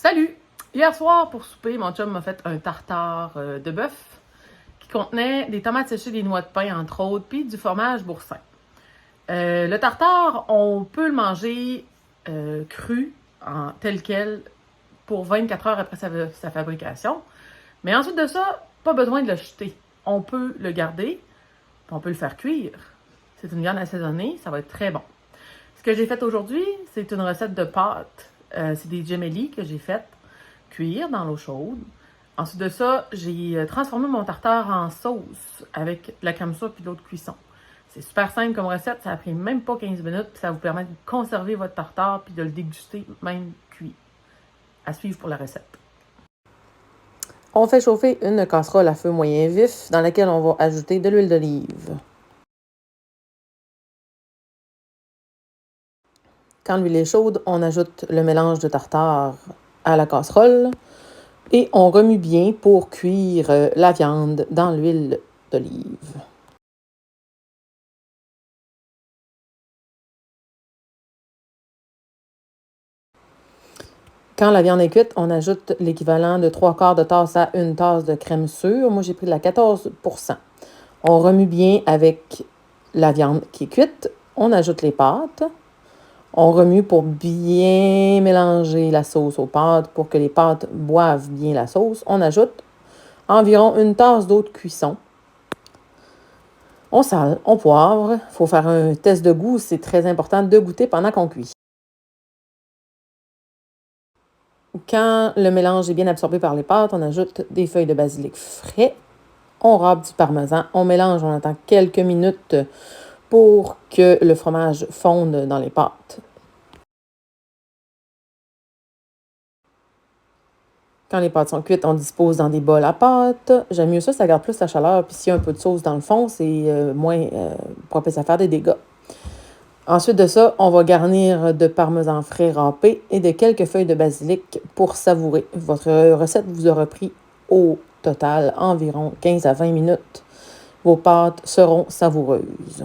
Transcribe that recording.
Salut! Hier soir, pour souper, mon chum m'a fait un tartare de bœuf qui contenait des tomates séchées, des noix de pain, entre autres, puis du fromage boursin. Le tartare, on peut le manger cru, tel quel, pour 24 heures après sa fabrication. Mais ensuite de ça, pas besoin de le jeter. On peut le garder, puis on peut le faire cuire. C'est une viande assaisonnée, ça va être très bon. Ce que j'ai fait aujourd'hui, c'est une recette de pâtes. C'est des gemelli que j'ai faites cuire dans l'eau chaude. Ensuite de ça, j'ai transformé mon tartare en sauce avec de la crème soupe et de l'eau de cuisson. C'est super simple comme recette, ça a pris même pas 15 minutes, puis ça vous permet de conserver votre tartare puis de le déguster même cuit. À suivre pour la recette. On fait chauffer une casserole à feu moyen vif dans laquelle on va ajouter de l'huile d'olive. Quand l'huile est chaude, on ajoute le mélange de tartare à la casserole et on remue bien pour cuire la viande dans l'huile d'olive. Quand la viande est cuite, on ajoute l'équivalent de 3/4 de tasse à une tasse de crème sûre. Moi, j'ai pris de la 14%. On remue bien avec la viande qui est cuite. On ajoute les pâtes. On remue pour bien mélanger la sauce aux pâtes pour que les pâtes boivent bien la sauce. On ajoute environ une tasse d'eau de cuisson. On sale, on poivre. Il faut faire un test de goût. C'est très important de goûter pendant qu'on cuit. Quand le mélange est bien absorbé par les pâtes, on ajoute des feuilles de basilic frais. On râpe du parmesan. On mélange, on attend quelques minutes pour que le fromage fonde dans les pâtes. Quand les pâtes sont cuites, on dispose dans des bols à pâte. J'aime mieux ça garde plus la chaleur. Puis s'il y a un peu de sauce dans le fond, c'est moins propice à faire des dégâts. Ensuite de ça, on va garnir de parmesan frais râpé et de quelques feuilles de basilic pour savourer. Votre recette vous aura pris au total environ 15 à 20 minutes. Vos pâtes seront savoureuses.